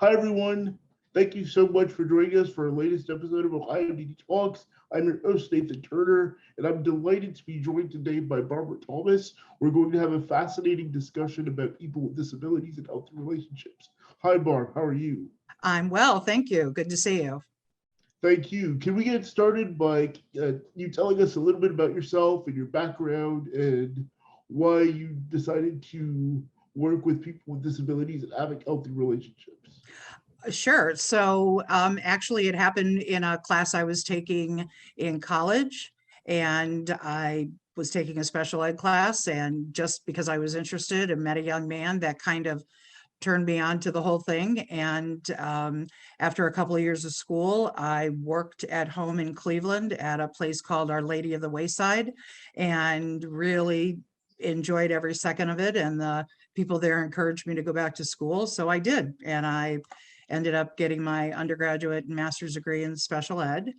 Hi, everyone. Thank you so much for joining us for our latest episode of Ohio DD Talks. I'm your host, Nathan Turner, and I'm delighted to be joined today by Barbara Thomas. We're going to have a fascinating discussion about people with disabilities and healthy relationships. Hi, Barb. How are you? I'm well, thank you. Good to see you. Thank you. Can we get started by you telling us a little bit about yourself and your background and why you decided to work with people with disabilities and having healthy relationships? Sure. So actually it happened in a class I was taking in college, and I was taking a special ed class, and just because I was interested and met a young man, that kind of turned me on to the whole thing. And after a couple of years of school, I worked at home in Cleveland at a place called Our Lady of the Wayside, and really enjoyed every second of it. And the people there encouraged me to go back to school. So I did. And I ended up getting my undergraduate and master's degree in special ed.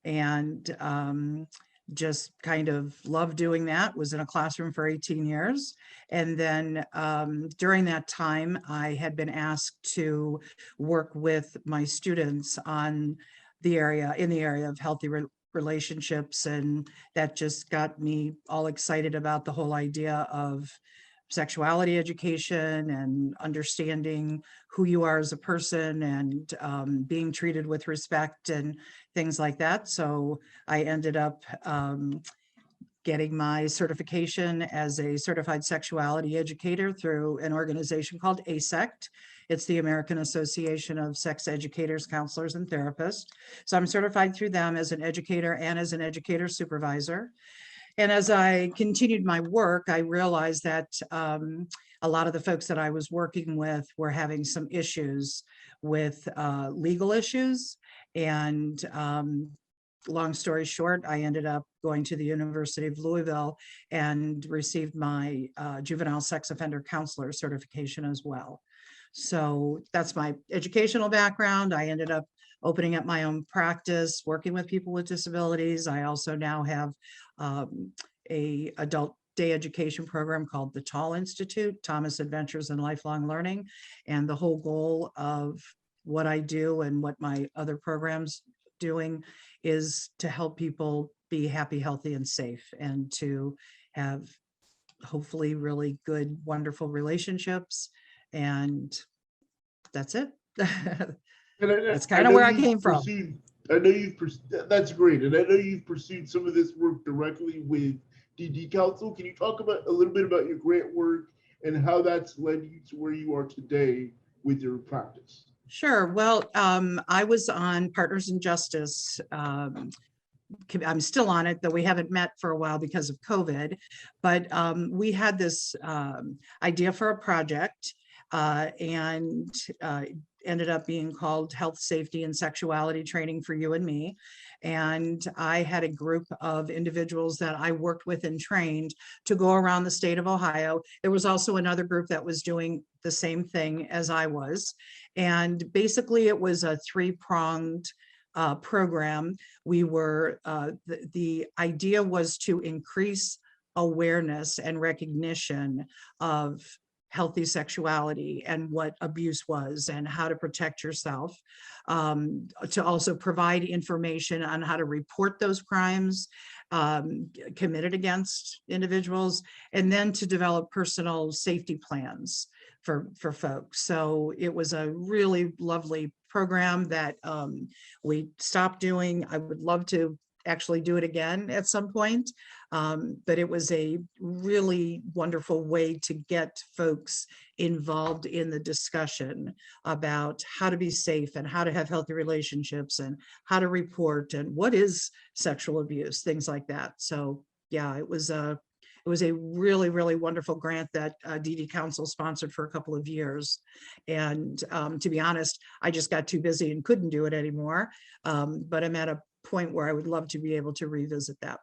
And just kind of loved doing that, was in a classroom for 18 years. And then during that time, I had been asked to work with my students on in the area of healthy relationships. And that just got me all excited about the whole idea of sexuality education and understanding who you are as a person, and being treated with respect and things like that. So I ended up getting my certification as a certified sexuality educator through an organization called ASECT. It's the American Association of Sex Educators, Counselors, and Therapists. So I'm certified through them as an educator and as an educator supervisor. And as I continued my work, I realized that a lot of the folks that I was working with were having some issues with legal issues. And long story short, I ended up going to the University of Louisville and received my juvenile sex offender counselor certification as well. So that's my educational background. I ended up opening up my own practice, working with people with disabilities. I also now have a adult day education program called the Tall Institute, Thomas Adventures in Lifelong Learning. And the whole goal of what I do and what my other programs doing is to help people be happy, healthy, and safe, and to have hopefully really good, wonderful relationships. And that's it. That's kind of where I came from. I know you've that's great, and I know you've pursued some of this work directly with DD Council. Can you talk about a little bit about your grant work and how that's led you to where you are today with your practice? Sure. Well, I was on Partners in Justice. I'm still on it, though we haven't met for a while because of COVID. But we had this idea for a project, and ended up being called Health, Safety, and Sexuality Training for You and Me. And I had a group of individuals that I worked with and trained to go around the state of Ohio. There was also another group that was doing the same thing as I was. And basically it was a three-pronged program. We were, the idea was to increase awareness and recognition of healthy sexuality and what abuse was and how to protect yourself, to also provide information on how to report those crimes committed against individuals, and then to develop personal safety plans for folks. So it was a really lovely program that we stopped doing. I would love to actually do it again at some point. But it was a really wonderful way to get folks involved in the discussion about how to be safe and how to have healthy relationships and how to report and what is sexual abuse, things like that. So yeah, it was a really, really wonderful grant that DD Council sponsored for a couple of years. And to be honest, I just got too busy and couldn't do it anymore. But I'm at a point where I would love to be able to revisit that.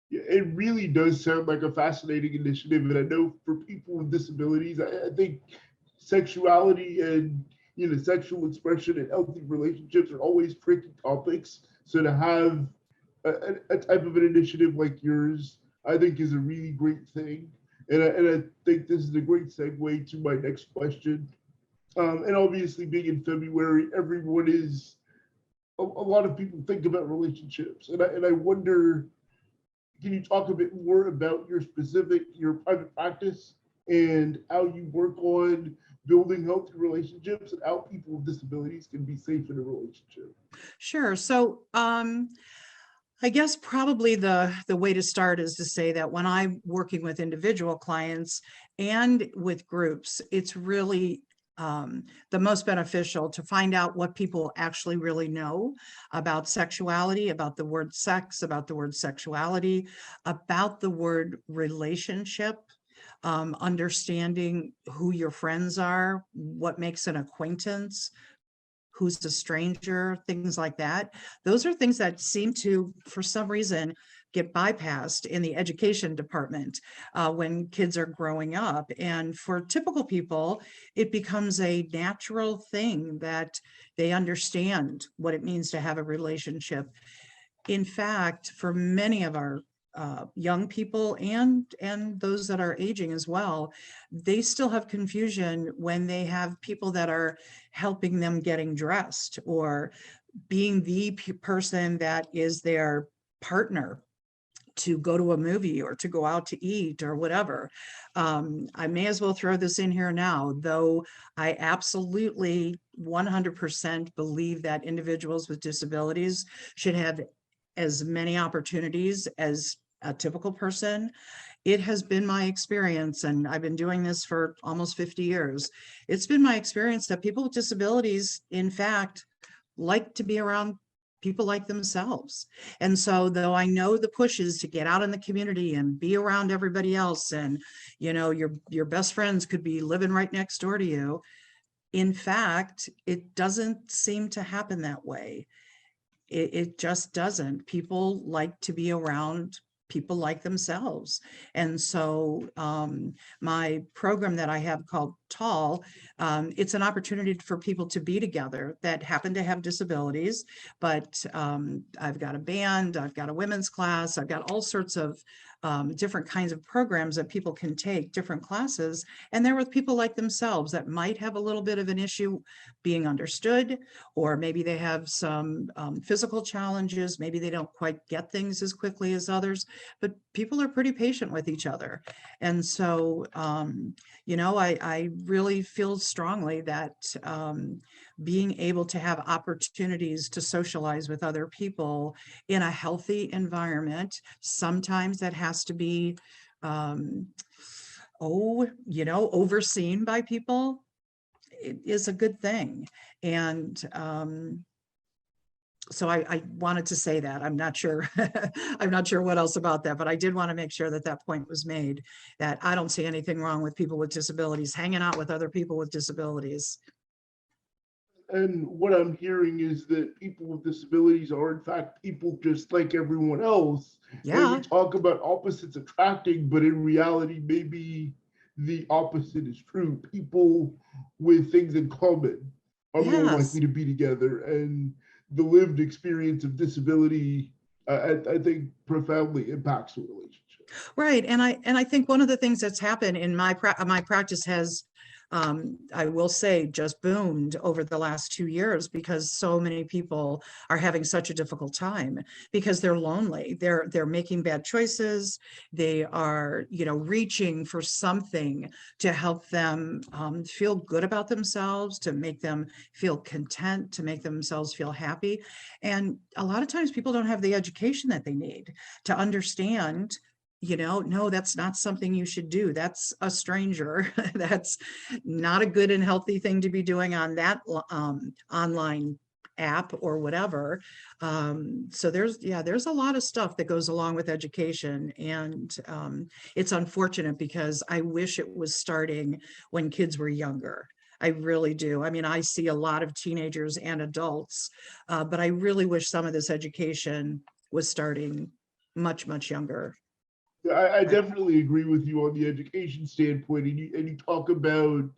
Yeah, it really does sound like a fascinating initiative. And I know for people with disabilities, I think sexuality and sexual expression and healthy relationships are always tricky topics. So to have a type of an initiative like yours, I think is a really great thing. And I think this is a great segue to my next question. And obviously, being in February, everyone is a lot of people think about relationships, and I wonder, can you talk a bit more about your private practice and how you work on building healthy relationships and how people with disabilities can be safe in a relationship? Sure. So I guess probably the way to start is to say that when I'm working with individual clients and with groups, it's really the most beneficial to find out what people actually really know about sexuality, about the word sex, about the word sexuality, about the word relationship, understanding who your friends are, what makes an acquaintance, who's a stranger, things like that. Those are things that seem to, for some reason, get bypassed in the education department when kids are growing up. And for typical people, it becomes a natural thing that they understand what it means to have a relationship. In fact, for many of our young people and those that are aging as well, they still have confusion when they have people that are helping them getting dressed or being the person that is their partner to go to a movie or to go out to eat or whatever. I may as well throw this in here now, though I absolutely 100% believe that individuals with disabilities should have as many opportunities as a typical person. It has been my experience, and I've been doing this for almost 50 years. It's been my experience that people with disabilities, in fact, like to be around people like themselves. And so though I know the pushes to get out in the community and be around everybody else, and your best friends could be living right next door to you, in fact, it doesn't seem to happen that way. It just doesn't. People like to be around people like themselves. And so my program that I have called Tall, it's an opportunity for people to be together that happen to have disabilities. But I've got a band, I've got a women's class, I've got all sorts of different kinds of programs that people can take, different classes, and they're with people like themselves that might have a little bit of an issue being understood, or maybe they have some physical challenges, maybe they don't quite get things as quickly as others, but people are pretty patient with each other. And so, I really feel strongly that being able to have opportunities to socialize with other people in a healthy environment, sometimes that has to be, overseen by people, it is a good thing. And so I wanted to say that. I'm not sure. I'm not sure what else about that, but I did want to make sure that that point was made, that I don't see anything wrong with people with disabilities hanging out with other people with disabilities. And what I'm hearing is that people with disabilities are, in fact, people just like everyone else. And we Yeah, talk about opposites attracting, but in reality, maybe the opposite is true. People with things in common are more likely yes. to be together. And the lived experience of disability, I think, profoundly impacts a relationship. Right. And I think one of the things that's happened in my practice has, I will say, just boomed over the last 2 years, because so many people are having such a difficult time because they're lonely. They're making bad choices. They are, reaching for something to help them feel good about themselves, to make them feel content, to make themselves feel happy. And a lot of times people don't have the education that they need to understand, no, that's not something you should do. That's a stranger. That's not a good and healthy thing to be doing on that online app or whatever. So there's a lot of stuff that goes along with education, and it's unfortunate because I wish it was starting when kids were younger. I really do. I mean, I see a lot of teenagers and adults, but I really wish some of this education was starting much, much younger. I definitely agree with you on the education standpoint, and you talk about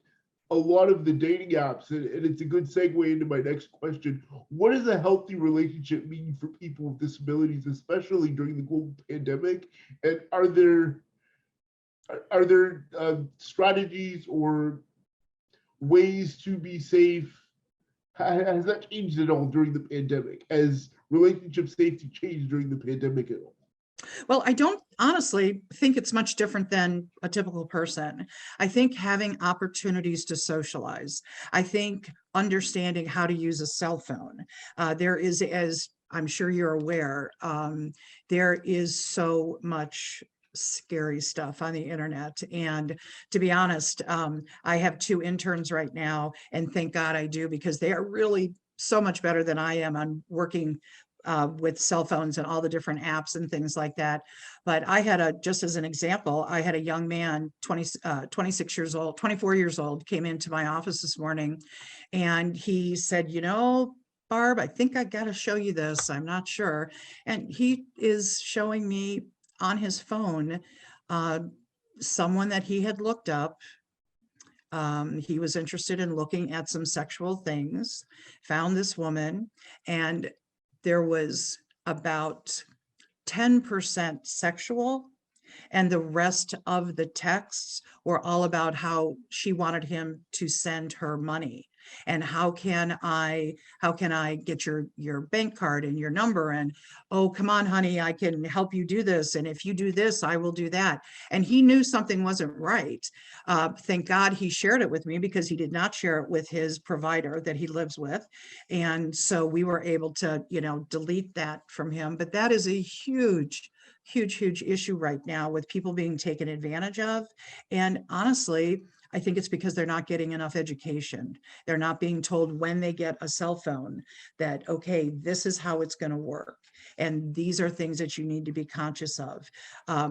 a lot of the dating apps, and it's a good segue into my next question. What does a healthy relationship mean for people with disabilities, especially during the global pandemic? And are there strategies or ways to be safe, has that changed at all during the pandemic? Has relationship safety changed during the pandemic at all? Well, I don't honestly think it's much different than a typical person. I think having opportunities to socialize, I think understanding how to use a cell phone. There is, as I'm sure you're aware, there is so much scary stuff on the internet. And to be honest, I have two interns right now, and thank God I do, because they are really so much better than I am on working with cell phones and all the different apps and things like that. But I had just as an example, I had a young man, 26 years old, 24 years old, came into my office this morning, and he said, Barb, I think I got to show you this. I'm not sure. And he is showing me on his phone someone that he had looked up. He was interested in looking at some sexual things, found this woman, and there was about 10% sexual, and the rest of the texts were all about how she wanted him to send her money. And how can I get your bank card and your number, and oh, come on, honey, I can help you do this, and if you do this, I will do that. And he knew something wasn't right. Thank God he shared it with me, because he did not share it with his provider that he lives with. And so we were able to, delete that from him. But that is a huge issue right now, with people being taken advantage of. And honestly, I think it's because they're not getting enough education. They're not being told when they get a cell phone that, okay, this is how it's going to work. And these are things that you need to be conscious of.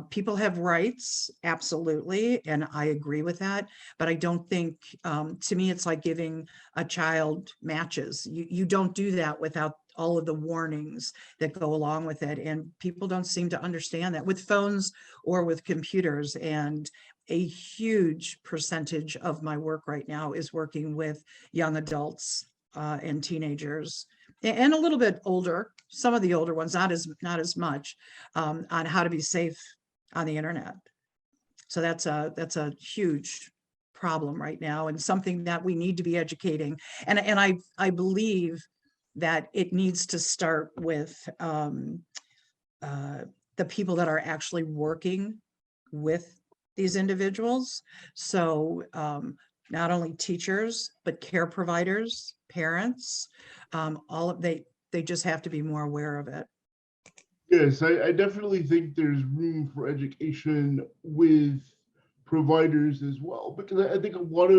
People have rights, absolutely. And I agree with that. But I don't think, to me, it's like giving a child matches. You don't do that without all of the warnings that go along with it. And people don't seem to understand that with phones or with computers. And a huge percentage of my work right now is working with young adults and teenagers, and a little bit older, some of the older ones, not as much, on how to be safe on the internet. So that's a huge problem right now, and something that we need to be educating. And I believe that it needs to start with the people that are actually working with these individuals. So not only teachers, but care providers, parents, they just have to be more aware of it. Yes, I definitely think there's room for education with providers as well, because I think a lot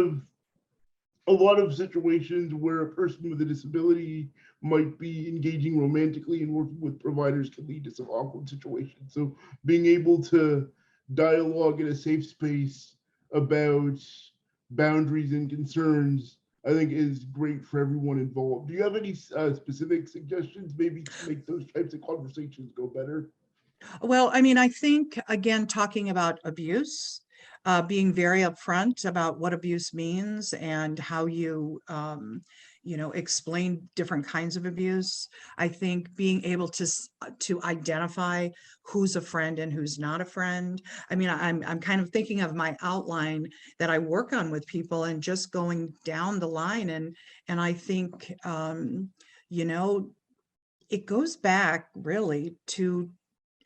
of situations where a person with a disability might be engaging romantically and working with providers can lead to some awkward situations. So being able to dialogue in a safe space about boundaries and concerns, I think, is great for everyone involved. Do you have any specific suggestions, maybe, to make those types of conversations go better? Well, I mean, I think, again, talking about abuse, being very upfront about what abuse means and how explain different kinds of abuse. I think being able to identify who's a friend and who's not a friend. I mean, I'm kind of thinking of my outline that I work on with people, and just going down the line. And I think, it goes back really to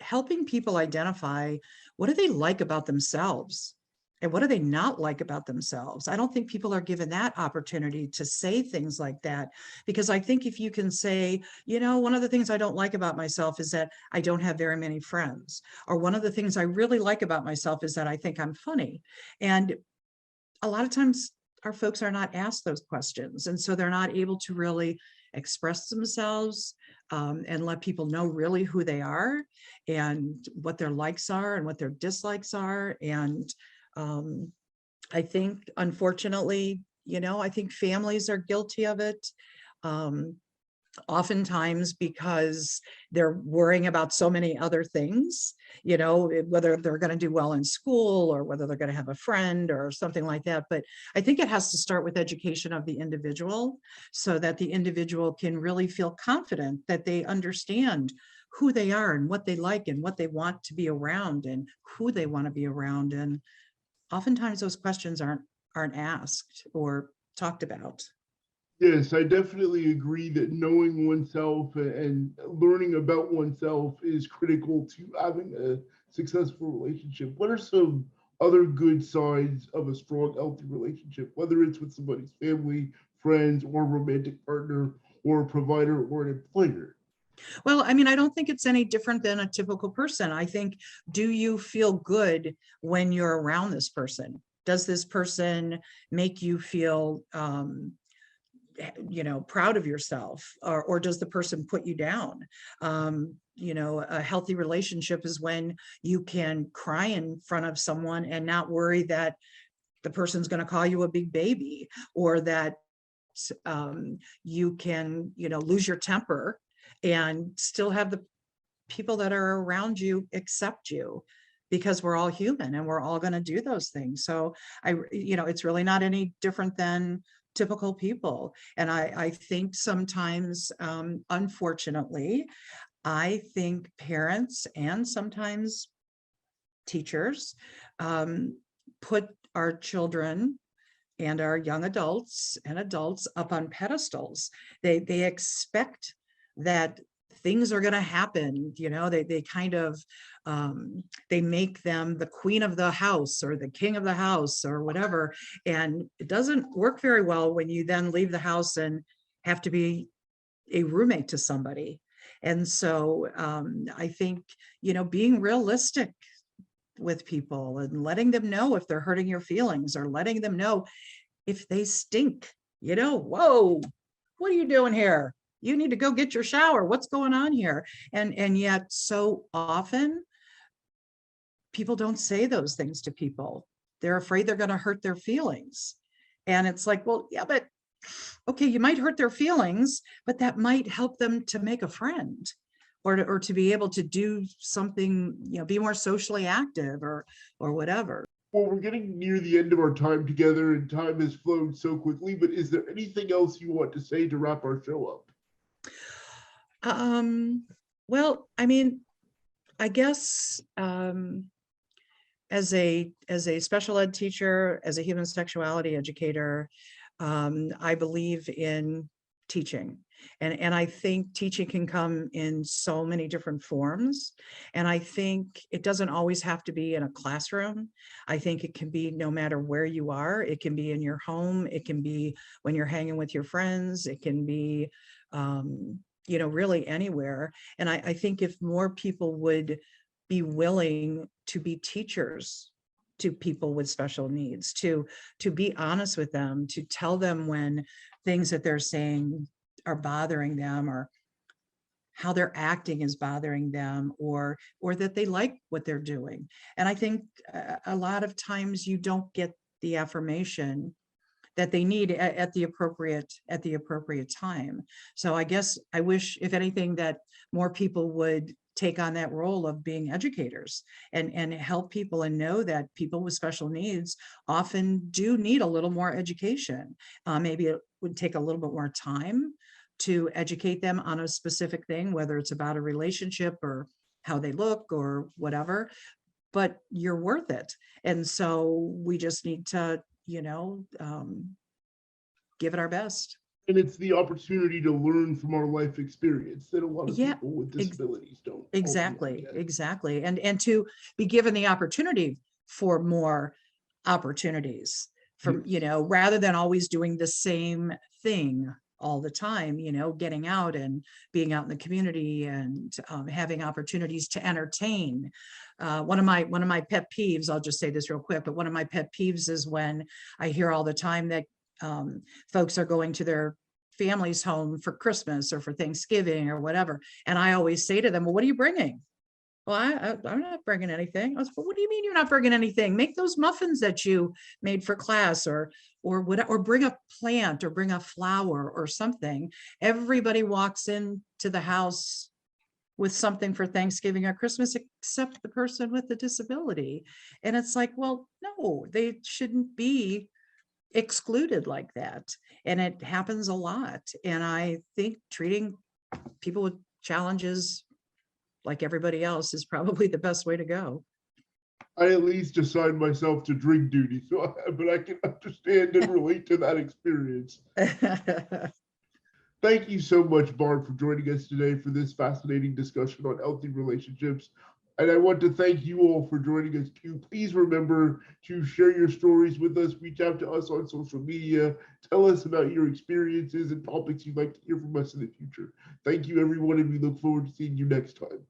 helping people identify, what do they like about themselves and what do they not like about themselves. I don't think people are given that opportunity to say things like that, because I think if you can say, one of the things I don't like about myself is that I don't have very many friends, or one of the things I really like about myself is that I think I'm funny. And a lot of times our folks are not asked those questions, and so they're not able to really express themselves, and let people know really who they are and what their likes are and what their dislikes are. And I think, unfortunately, I think families are guilty of it. Oftentimes because they're worrying about so many other things, whether they're going to do well in school or whether they're going to have a friend or something like that. But I think it has to start with education of the individual, so that the individual can really feel confident that they understand who they are and what they like and what they want to be around and who they want to be around. And oftentimes those questions aren't asked, or talked about. Yes, I definitely agree that knowing oneself and learning about oneself is critical to having a successful relationship. What are some other good signs of a strong, healthy relationship, whether it's with somebody's family, friends, or romantic partner, or a provider, or an employer? Well, I mean, I don't think it's any different than a typical person. I think, do you feel good when you're around this person? Does this person make you feel, proud of yourself, or does the person put you down? A healthy relationship is when you can cry in front of someone and not worry that the person's going to call you a big baby, or that you can, lose your temper and still have the people that are around you accept you, because we're all human and we're all going to do those things. So it's really not any different than typical people. And I think sometimes, unfortunately, I think parents and sometimes teachers put our children and our young adults and adults up on pedestals. They expect that things are going to happen. They kind of they make them the queen of the house or the king of the house or whatever, and it doesn't work very well when you then leave the house and have to be a roommate to somebody. And so I think, being realistic with people and letting them know if they're hurting your feelings, or letting them know if they stink, whoa, what are you doing here? You need to go get your shower. What's going on here? And yet so often people don't say those things to people. They're afraid they're going to hurt their feelings. And it's like, well, yeah, but okay, you might hurt their feelings, but that might help them to make a friend, or to be able to do something, be more socially active, or whatever. Well, we're getting near the end of our time together, and time has flown so quickly, but is there anything else you want to say to wrap our show up? Well, I mean, I guess as a special ed teacher, as a human sexuality educator, I believe in teaching. And I think teaching can come in so many different forms. And I think it doesn't always have to be in a classroom. I think it can be no matter where you are. It can be in your home. It can be when you're hanging with your friends. It can be, really anywhere. And I think if more people would be willing to be teachers to people with special needs, to be honest with them, to tell them when things that they're saying are bothering them, or how they're acting is bothering them, or that they like what they're doing. And I think a lot of times you don't get the affirmation that they need at the appropriate time. So I guess I wish, if anything, that more people would take on that role of being educators and help people, and know that people with special needs often do need a little more education. Maybe it would take a little bit more time to educate them on a specific thing, whether it's about a relationship or how they look or whatever, but you're worth it. And so we just need to, give it our best. And it's the opportunity to learn from our life experience that a lot of Yeah, people with disabilities don't ultimately get. exactly. And to be given the opportunity for more opportunities, from, Yes. rather than always doing the same thing all the time, getting out and being out in the community, and having opportunities to entertain. One of my pet peeves, I'll just say this real quick, but one of my pet peeves is when I hear all the time that folks are going to their families home for Christmas or for Thanksgiving or whatever. And I always say to them, well, what are you bringing? Well, I'm not bringing anything. I was, well, what do you mean you're not bringing anything? Make those muffins that you made for class, or bring a plant, or bring a flower or something. Everybody walks into the house with something for Thanksgiving or Christmas, except the person with the disability. And it's like, well, no, they shouldn't be excluded like that. And it happens a lot. And I think treating people with challenges like everybody else is probably the best way to go. I at least assigned myself to drink duty, but I can understand and relate to that experience. Thank you so much, Barb, for joining us today for this fascinating discussion on healthy relationships. And I want to thank you all for joining us too. Please remember to share your stories with us, reach out to us on social media, tell us about your experiences and topics you'd like to hear from us in the future. Thank you, everyone, and we look forward to seeing you next time.